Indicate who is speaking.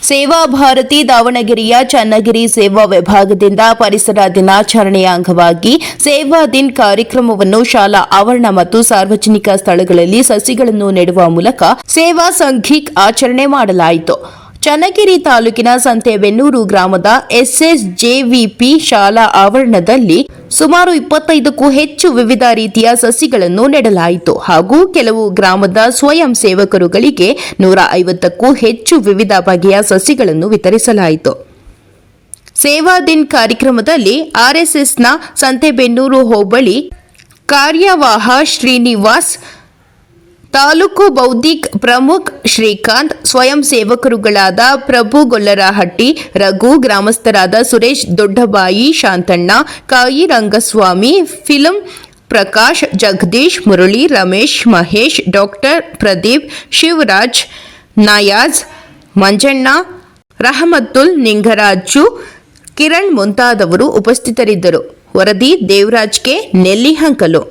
Speaker 1: ಸೇವಾ ಭಾರತಿ ದಾವಣಗೆರೆಯ ಚನ್ನಗಿರಿ ಸೇವಾ ವಿಭಾಗದಿಂದ ಪರಿಸರ ದಿನಾಚರಣೆಯ ಅಂಗವಾಗಿ ಸೇವಾ ದಿನ್ ಕಾರ್ಯಕ್ರಮವನ್ನು ಶಾಲಾ ಆವರಣ ಮತ್ತು ಸಾರ್ವಜನಿಕ ಸ್ಥಳಗಳಲ್ಲಿ ಸಸಿಗಳನ್ನು ನೆಡುವ ಮೂಲಕ ಸೇವಾ ಸಂಘಿಕ್ ಆಚರಣೆ ಮಾಡಲಾಯಿತು. ಚನ್ನಗಿರಿ ತಾಲೂಕಿನ ಸಂತೆಬೆನ್ನೂರು ಗ್ರಾಮದ ಎಸ್ಎಸ್ಜೆವಿಪಿ ಶಾಲಾ ಆವರಣದಲ್ಲಿ ಸುಮಾರು 25ಕ್ಕೂ ಹೆಚ್ಚು ವಿವಿಧ ರೀತಿಯ ಸಸಿಗಳನ್ನು ನೆಡಲಾಯಿತು ಹಾಗೂ ಕೆಲವು ಗ್ರಾಮದ ಸ್ವಯಂ ಸೇವಕರುಗಳಿಗೆ 150ಕ್ಕೂ ಹೆಚ್ಚು ವಿವಿಧ ಬಗೆಯ ಸಸಿಗಳನ್ನು ವಿತರಿಸಲಾಯಿತು. ಸೇವಾ ದಿನ್ ಕಾರ್ಯಕ್ರಮದಲ್ಲಿ ಆರ್ಎಸ್ಎಸ್ನ ಸಂತೆಬೆನ್ನೂರು ಹೋಬಳಿ ಕಾರ್ಯವಾಹ ಶ್ರೀನಿವಾಸ್, ತಾಲೂಕು ಬೌದ್ಧಿಕ್ ಪ್ರಮುಖ್ ಶ್ರೀಕಾಂತ್, ಸ್ವಯಂ ಸೇವಕರುಗಳಾದ ಪ್ರಭು ಗೊಲ್ಲರಹಟ್ಟಿ, ರಘು, ಗ್ರಾಮಸ್ಥರಾದ ಸುರೇಶ್ ದೊಡ್ಡಬಾಯಿ, ಶಾಂತಣ್ಣ, ಕಾಯಿ ರಂಗಸ್ವಾಮಿ, ಫಿಲಂ ಪ್ರಕಾಶ್, ಜಗದೀಶ್, ಮುರಳಿ, ರಮೇಶ್, ಮಹೇಶ್, ಡಾಕ್ಟರ್ ಪ್ರದೀಪ್, ಶಿವರಾಜ್, ನಯಾಜ್, ಮಂಜಣ್ಣ, ರಹಮತ್ತುಲ್, ನಿಂಗರಾಜು, ಕಿರಣ್ ಮುಂತಾದವರು ಉಪಸ್ಥಿತರಿದ್ದರು. ವರದಿ ದೇವರಾಜ್ ಕೆ, ನೆಲ್ಲಿಹಂಕಲು.